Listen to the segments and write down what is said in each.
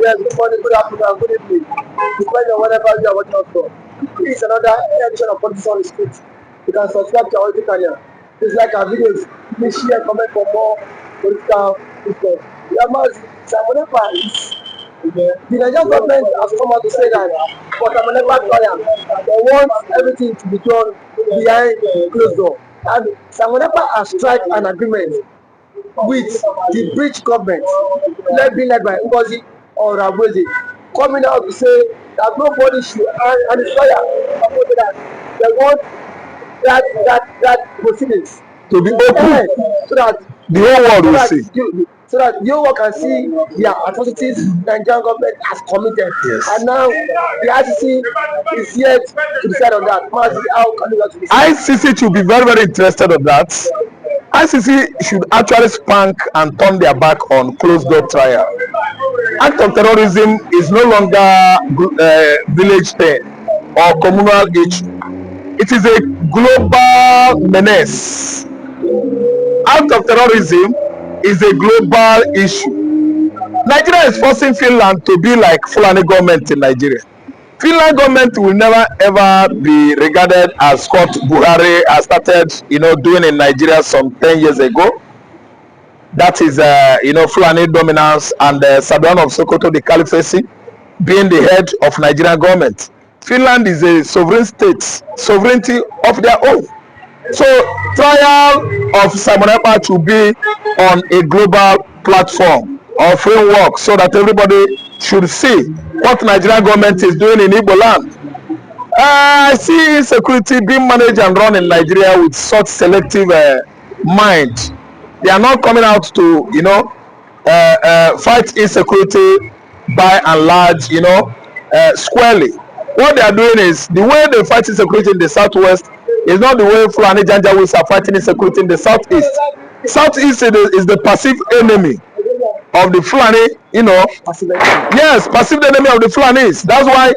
Yes, good morning, good afternoon, good evening. Depending on whatever you are watching us from. This is another edition of Politics on the Street. You can subscribe to our YouTube channel. Please like our videos. Please share and comment for more political discourse. The Nigerian government has come out to say that for Samonepa trial, they want everything to be done behind closed door. And Samonepa has struck an agreement with the bridge government led by Ngozi or Rabweze, coming out to say that nobody should and it's that they want that proceedings to be open so that the whole world will see. So that the whole world can see the atrocities the Nigerian government has committed. Yes. And now the ICC is yet to decide on that. How can you ICC should be very, very interested on that. ICC should actually spank and turn their back on closed door trial. Act of terrorism is no longer village thing or communal issue. It is a global menace. Act of terrorism is a global issue. Nigeria is forcing Finland to be like Fulani government in Nigeria. Finland government will never ever be regarded as what Buhari has started, doing in Nigeria some 10 years ago. That is, Fulani dominance and Saddam of Sokoto, the Caliphate, being the head of Nigerian government. Finland is a sovereign state, sovereignty of their own. So, trial of Samonepa to be on a global platform or framework so that everybody should see what Nigerian government is doing in Igbo land. I see insecurity being managed and run in Nigeria with such selective mind. They are not coming out to, fight insecurity by and large, squarely. What they are doing is, the way they fight insecurity in the southwest is not the way Fulani Janjaweeds are fighting insecurity in the southeast. Southeast is the passive enemy of the Fulani, yes, passive enemy of the Fulanis. That's why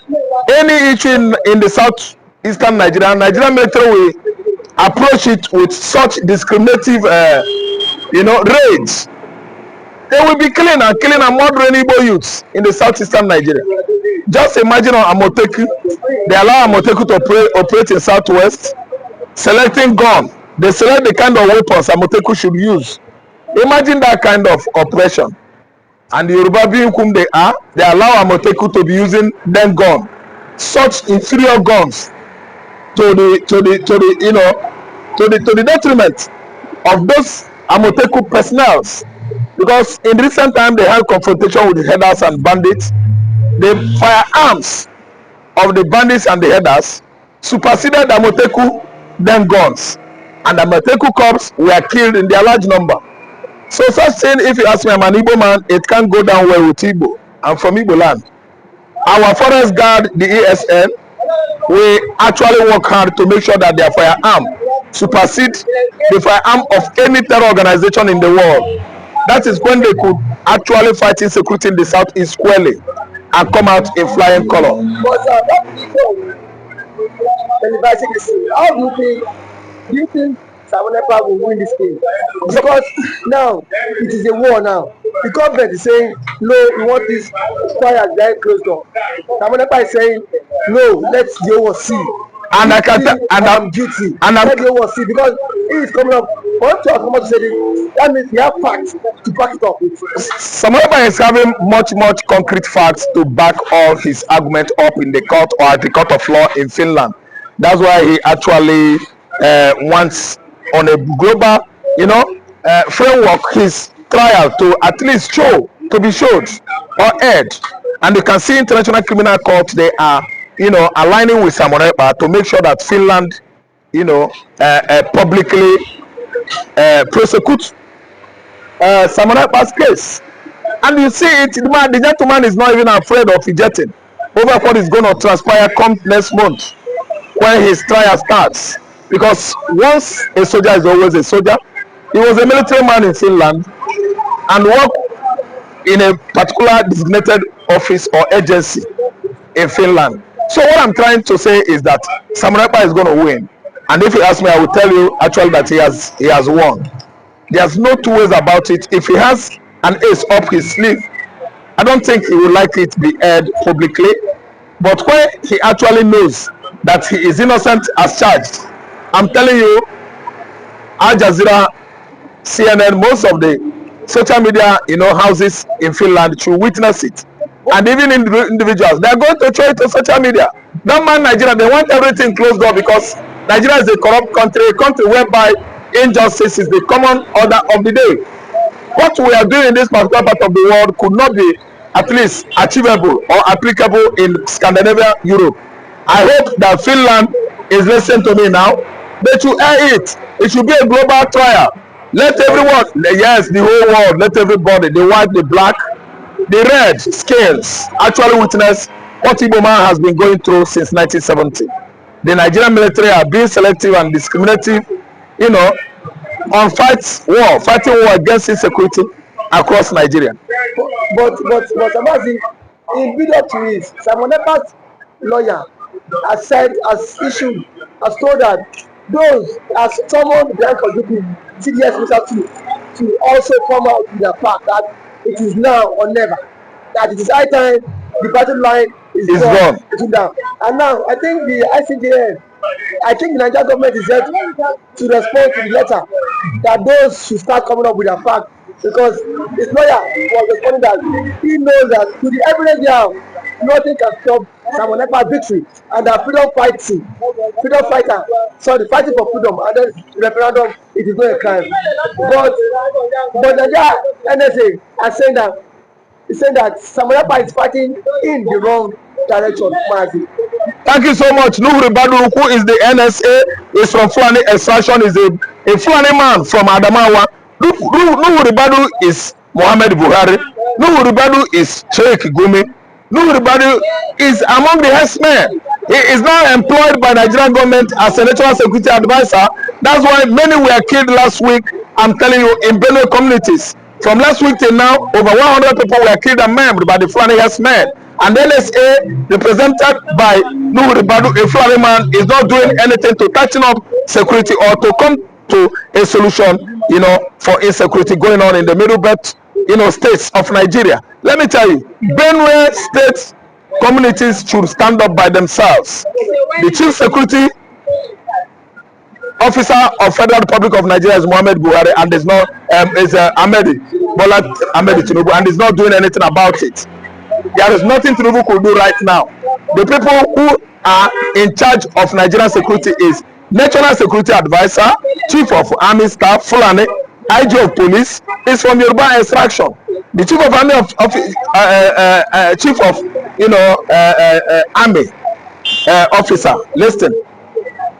any issue in the southeastern Nigerian military will approach it with such discriminative, raids. They will be killing and murdering Igbo youths in the southeastern Nigeria. Just imagine on Amoteku, they allow Amoteku to operate in southwest, selecting gun. They select the kind of weapons Amoteku should use. Imagine that kind of operation. And the Yoruba being whom they are, they allow Amoteku to be using them gun, such inferior guns, to the detriment of those Amoteku personnel. Because in recent time they had confrontation with the headers and bandits. The firearms of the bandits and the headers superseded the Amoteku them guns, and the Amoteku corps were killed in their large number. So such thing, if you ask me, I'm an Igbo man, it can't go down well with Igbo. I'm from Igbo land. Our forest guard, the ESN, we actually work hard to make sure that their firearm supersede the firearm of any terror organization in the world. That is when they could actually fight insecurity in the southeast squarely and come out in flying color. How do you think Samonepa will win this game? Because now it is a war now. The government is saying no, we want this trial behind closed door. Samonepa is saying no, let the world see. And I can I'm guilty. And let the world see, because he is coming up. For him to come out to say this, that means he has facts to back it up with. Samonepa is having much concrete facts to back all his argument up in the court or at the court of law in Finland. That's why he actually wants on a global, framework his trial to at least to be showed or aired. And you can see International Criminal Court, they are, aligning with Samonepa to make sure that Finland, publicly prosecute Samonepa's case. And you see it, the gentleman is not even afraid of ejecting over what is going to transpire come next month when his trial starts. Because once a soldier is always a soldier. He was a military man in Finland and worked in a particular designated office or agency in Finland. So what I'm trying to say is that Samonepa is going to win. And if you ask me, I will tell you actually that he has won. There's no two ways about it. If he has an ace up his sleeve, I don't think he would like it to be aired publicly. But when he actually knows that he is innocent as charged, I'm telling you, Al Jazeera, CNN, most of the social media, houses in Finland should witness it. And even individuals, they are going to show it to social media. Don't mind Nigeria, they want everything closed door because Nigeria is a corrupt country, a country whereby injustice is the common order of the day. What we are doing in this particular part of the world could not be at least achievable or applicable in Scandinavia, Europe. I hope that Finland is listening to me now. They should air it. It should be a global trial. Let everyone, yes, the whole world, let everybody, the white, the black, the red scales actually witness what Igbo man has been going through since 1970. The Nigerian military are being selective and discriminative, on fighting war against insecurity across Nigeria. But Amazi, in build up to it, Simon Ekpa'S lawyer has told that those as someone Bianca Ojukwu, CDS Mr. to also come out with a fact that it is now or never. That it is high time the battle line is gone. Down. And now I think the ICJN, I think the Nigerian government is yet to respond to the letter that those should start coming up with a fact, because his lawyer was responding that he knows that to the evidence they have, nothing can stop Simon Ekpa'S victory, and that fighting for freedom, and then the referendum, it is not a crime. But Nigeria NSA are saying that Simon Ekpa'S is fighting in the wrong direction. Thank you so much. Nuhu Ribadu, who is the NSA, is from Fulani extraction, is a Fulani man from Adamawa. Nuhu Ribadu is Muhammad Buhari. Nuhu Ribadu is Sheikh Gumi. Nuhu Ribadu is among the herdsmen. He is now employed by the Nigerian government as a national security advisor. That's why many were killed last week, I'm telling you, in Benue communities. From last week till now, over 100 people were killed and maimed by the Fulani herdsmen. And the NSA, represented by Nuhu Ribadu, a Fulani man, is not doing anything to tighten up security or to come to a solution, for insecurity going on in the middle belt, states of Nigeria. Let me tell you, Benue state communities should stand up by themselves. The chief security officer of Federal Republic of Nigeria is Muhammad Buhari, and is not Bola Ahmed Tinubu, and is not doing anything about it. There is nothing Tinubu could do right now. The people who are in charge of Nigerian security is National Security Advisor, Chief of Army Staff, Fulani, IG of Police, is from Yoruba extraction. The Chief of Army Chief of Army officer, listen,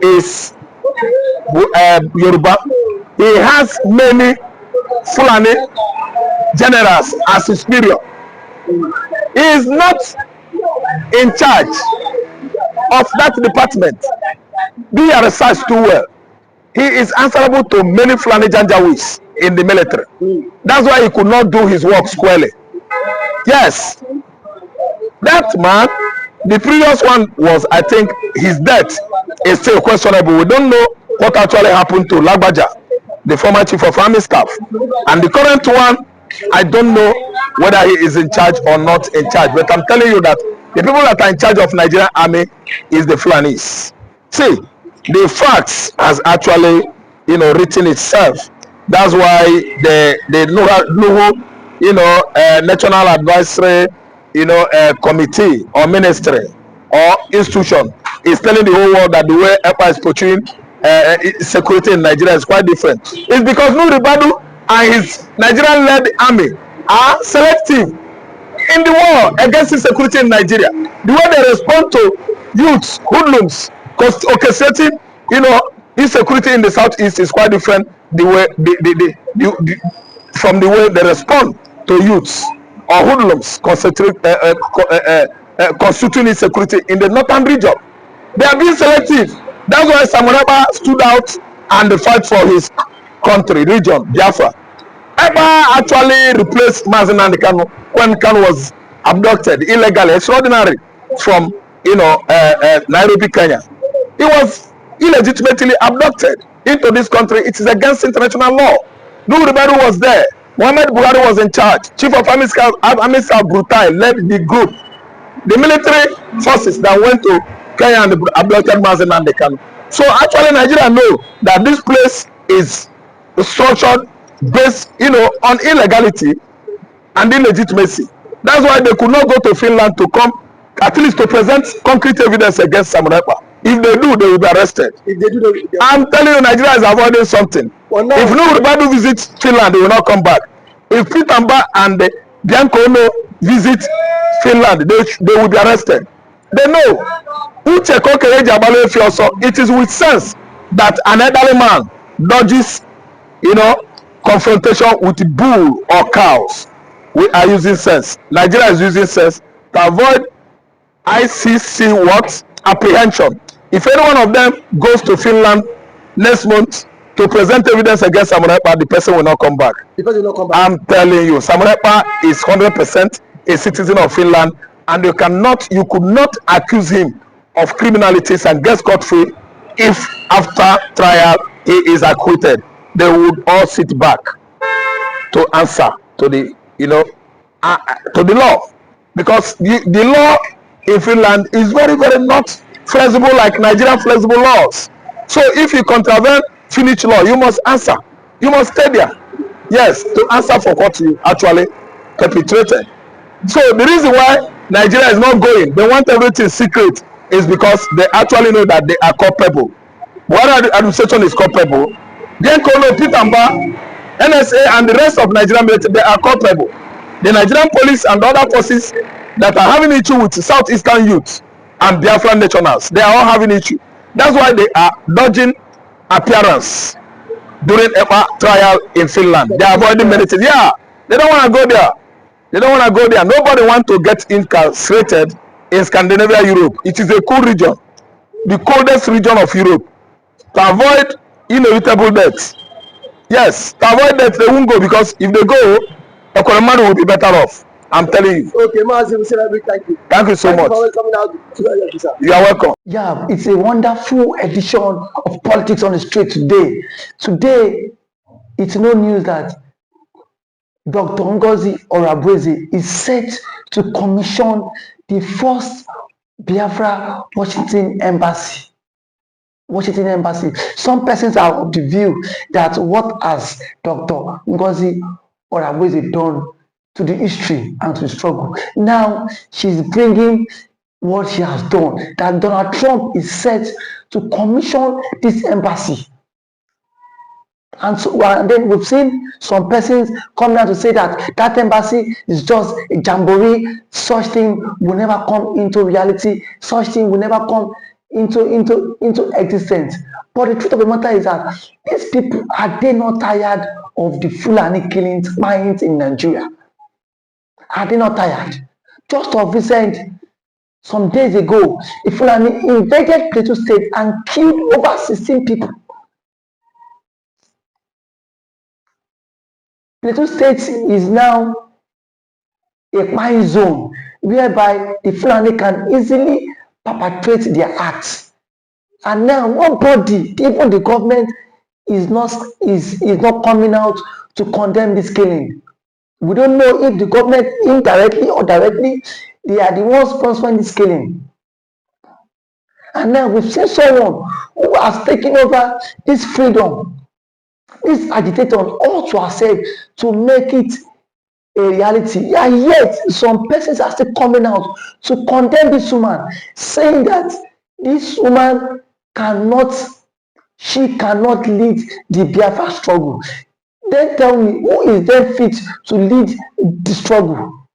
is Yoruba. He has many Fulani generals as his superior. He is not in charge of that department. Be researched too well. He is answerable to many Fulani Janjaweeds in the military. That's why he could not do his work squarely. Yes, that man, the previous one was, I think, his death is still questionable. We don't know what actually happened to Lagbaja, the former chief of army staff. And the current one, I don't know whether he is in charge or not in charge. But I'm telling you that the people that are in charge of Nigerian army is the Fulanis. See, the facts has actually, written itself. That's why the National Advisory, committee or ministry or institution is telling the whole world that the way Ekpa'S is portraying security in Nigeria is quite different. It's because Nuhu Ribadu and his Nigerian-led army are selective in the war against insecurity in Nigeria. The way they respond to youths, hoodlums, orchestrating, insecurity in the southeast is quite different. The way from the way they respond to youths or hoodlums constituting insecurity in the northern region. They are being selective. That's why Simon Ekpa'S stood out and fight for his country, region, Biafra. Ekpa'S actually replaced nnamdikanu when Kanu was abducted illegally, extraordinary, from Nairobi, Kenya. He was illegitimately abducted into this country. It is against international law. Nuhu Ribadu was there. Muhammad Buhari was in charge. Chief of Army Staff Brutai led the group, the military forces that went to Kenya and abducted nnamdikanu. So actually Nigeria know that this place is structured based, on illegality and illegitimacy. That's why they could not go to Finland to come, at least to present concrete evidence against Samuel Ekpa. If they do, they will be arrested. If they do, they will be I'm telling you, Nigeria is avoiding something. Well, now, if Nurubadu visits Finland, they will not come back. If Pitamba and Bianca visit Finland, they will be arrested. They know. It is with sense that an elderly man dodges, confrontation with bull or cows. We are using sense. Nigeria is using sense to avoid ICC what? Apprehension. If any one of them goes to Finland next month to present evidence against Samuel Ekpa, the person will not come back. The person will not come back. I'm telling you, Samuel Ekpa is 100% a citizen of Finland, and you could not accuse him of criminalities and get scot-free if after trial he is acquitted. They would all sit back to answer to the to the law, because the law in Finland is very, very not flexible like Nigerian flexible laws. So if you contravene Finnish law, you must answer. You must stay there. Yes, to answer for what you actually perpetrated. So the reason why Nigeria is not going, they want everything secret, is because they actually know that they are culpable. What administration is culpable? Bianca, Pitamba, NSA and the rest of Nigerian military, they are culpable. The Nigerian police and the other forces that are having issue with southeastern youth and Biafra nationals, they are all having issue. That's why they are dodging appearance during Ekpa trial in Finland. They are avoiding many things. Yeah, they don't want to go there. They don't want to go there. Nobody wants to get incarcerated in Scandinavia, Europe. It is a cool region, the coldest region of Europe. To avoid inevitable deaths. Yes, to avoid that they won't go, because if they go, Economy will be better off. I'm telling you. Okay, Mazi, we say that. Thank you. Thank you so much. You are welcome. Yeah, it's a wonderful edition of Politics on the Street today. Today, it's no news that Dr. Ngozi Orabueze is set to commission the first Biafra Washington Embassy. Some persons are of the view that what has Dr. Ngozi Orabueze done to the history and to the struggle. Now she's bringing what she has done, that Donald Trump is set to commission this embassy. And then we've seen some persons come out to say that that embassy is just a jamboree. Such thing will never come into reality. Such thing will never come into existence. But the truth of the matter is that these people, are they not tired of the Fulani killings in Nigeria? Are they not tired? Just of recent, some days ago, the Fulani invaded Plateau State and killed over 16 people. Plateau State is now a Ekpa'S zone whereby the Fulani can easily perpetrate their acts. And now nobody, even the government, is not coming out to condemn this killing. We don't know if the government indirectly or directly, they are the ones sponsoring this killing. And now we've seen someone who has taken over this freedom, this agitator, all to ourselves to make it a reality. And yet some persons are still coming out to condemn this woman, saying that this woman cannot lead the Biafra struggle. Then tell me, who is then fit to lead the struggle?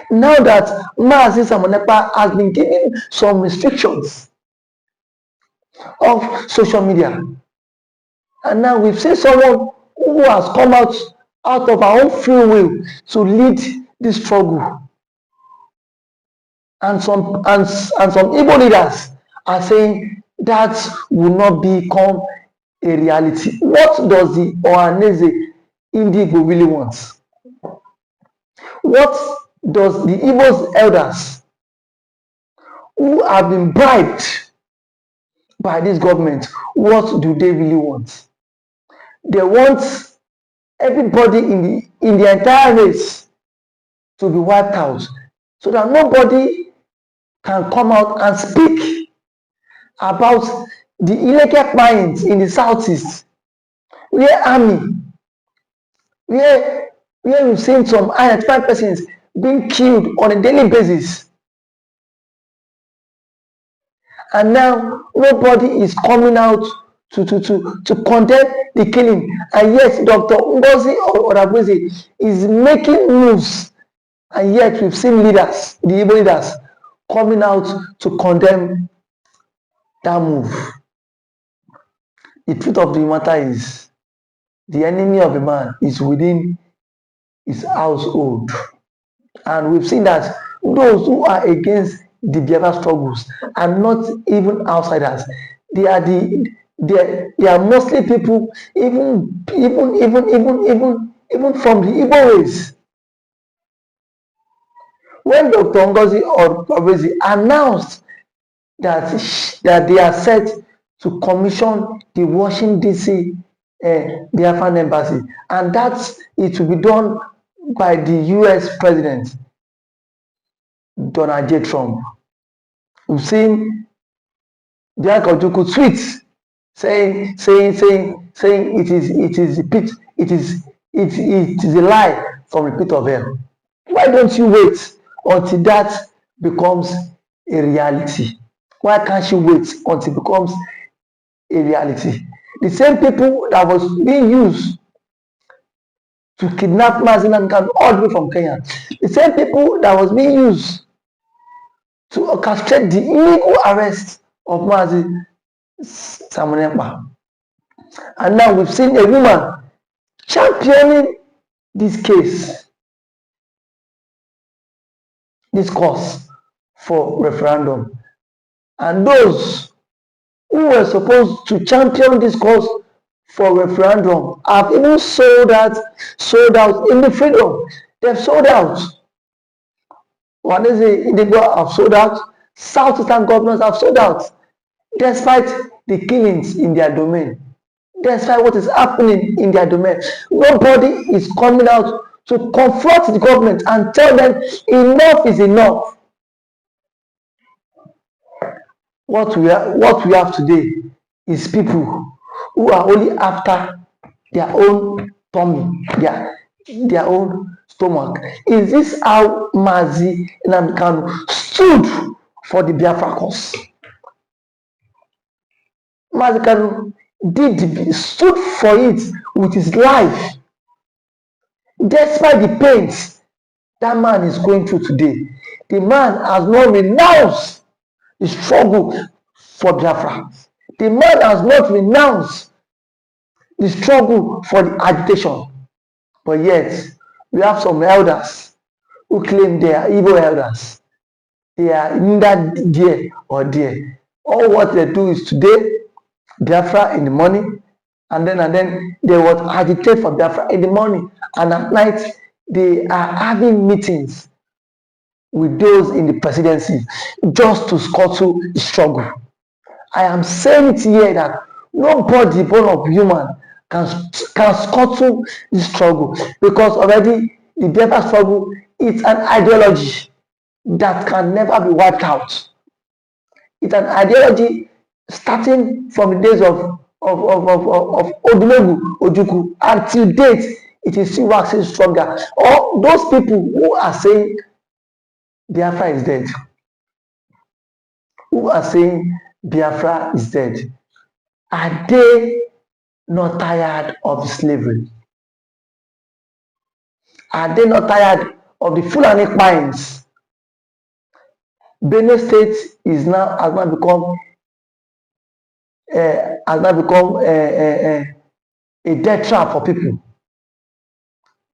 Now that Mazi Samuel Ekpa has been given some restrictions of social media, and now we've seen someone who has come out of our own free will to lead this struggle, and some Igbo leaders are saying that will not become a reality. What does the Ohaneze Indigo really want? What does the Igbo's elders who have been bribed by this government, what do they really want? They want everybody in the entire race to be wiped out, so that nobody can come out and speak about the illegal mines in the southeast, where army, where we've seen some identified persons being killed on a daily basis, and now nobody is coming out to condemn the killing. And yet Dr. Ngozi Oravweze is making moves, and yet we've seen leaders, the Igbo leaders, coming out to condemn that move. The truth of the matter is, the enemy of a man is within his household. And we've seen that those who are against the Biafra struggles are not even outsiders. They are they are mostly people, even from the Igbo race. When Dr. Ngozi Oravweze announced that they are set to commission the Washington DC Biafran embassy, and that it will be done by the US President Donald J. Trump. We've seen Bianca Ojukwu tweets saying it is a lie from the pit of hell. Why don't you wait until that becomes a reality? Why can't you wait until it becomes a reality? The same people that was being used to kidnap nnamdikanu all the way from Kenya, the same people that was being used to orchestrate the illegal arrest of Mazi Simon Ekpa. And now we've seen a woman championing this case, this cause for referendum. And those who were supposed to champion this cause for referendum have even sold out in the freedom. They've sold out. What is it? Indigo have sold out. Southeastern governors have sold out, despite the killings in their domain, despite what is happening in their domain. Nobody is coming out to confront the government and tell them enough is enough. What we have today is people who are only after their own tummy, their own stomach. Is this how Mazi nnamdikanu stood for the Biafra cause? Mazi nnamdikanu stood for it with his life, despite the pains that man is going through today. The man has not renounced the struggle for Biafra. The man has not renounced the struggle for the agitation. But yet, we have some elders who claim they are Igbo elders. They are neither there or there. All what they do is today, Biafra in the morning, and then they will agitate for Biafra in the morning, and at night they are having meetings with those in the presidency just to scuttle the struggle. I am saying it here that nobody born of human can scuttle the struggle, because already the Biafra struggle is an ideology that can never be wiped out. It's an ideology starting from the days of Ojukwu until date. It is still waxing stronger. Or those people who are saying Biafra is dead, who are saying Biafra is dead, are they not tired of slavery? Are they not tired of the Fulani mines? Benue State has now become a death trap for people.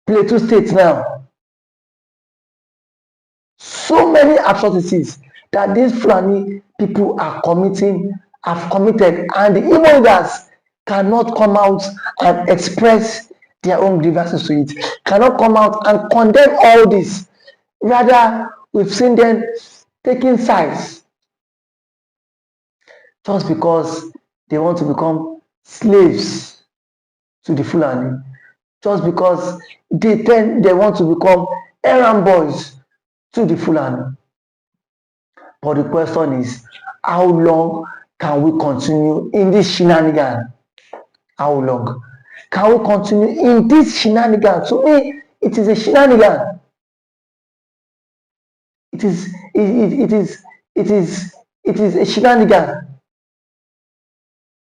Plateau State now, so many atrocities that these Fulani people have committed, and the Igbo leaders cannot come out and express their own grievances to it, cannot come out and condemn all this. Rather, we've seen them taking sides just because they want to become slaves to the Fulani. just because they want to become errand boys to the Fulani. But the question is, how long can we continue in this shenanigan? How long can we continue in this shenanigan? To me, it is a shenanigan. It is a shenanigan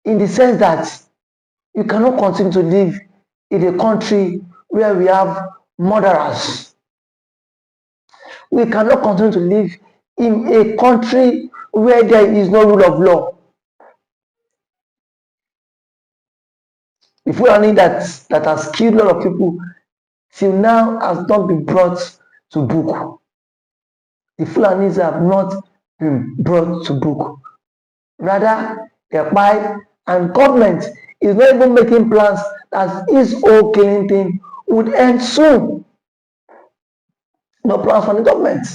in the sense that you cannot continue to live in a country where we have murderers. We cannot continue to live in a country where there is no rule of law. The Fulani that has killed a lot of people till now has not been brought to book. The Fulanis have not been brought to book. Rather, Ekpa'S and government is not even making plans that this whole killing thing would end soon. No plans from the government.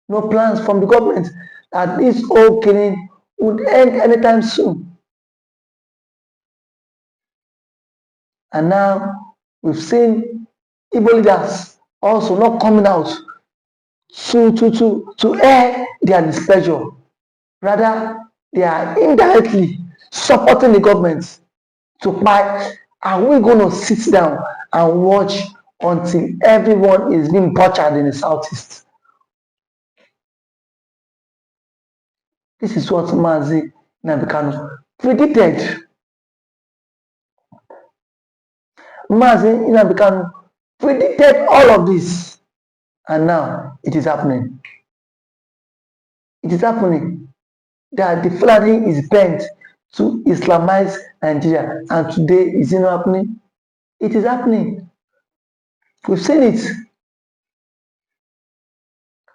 No plans from the government that this whole killing would end anytime soon. And now we've seen Igbo leaders also not coming out to air their displeasure. Rather, they are indirectly supporting the government to buy. Are we going to sit down and watch until everyone is being butchered in the southeast? This is what Mazi Nnamdikanu predicted. Mazi Nnamdikanu predicted all of this, and now it is happening. It is happening that the Fulani is bent to Islamize Nigeria, and today is it not happening? It is happening. We've seen it.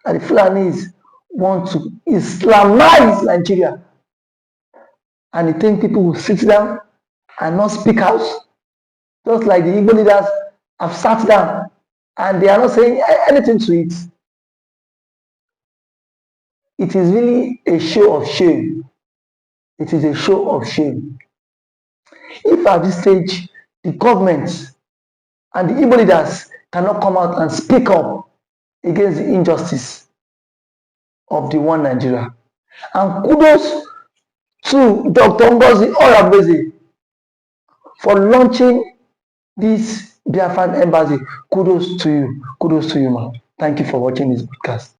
And the Fulanis want to Islamize Nigeria, and they think people will sit down and not speak out, just like the Igbo leaders have sat down and they are not saying anything to it. It is really a show of shame. It is a show of shame. If at this stage the government and the Igbo leaders cannot come out and speak up against the injustice of the one Nigeria. And kudos to Dr. Ngozi Oyagbeze for launching this Biafran embassy. Kudos to you. Kudos to you, man. Thank you for watching this podcast.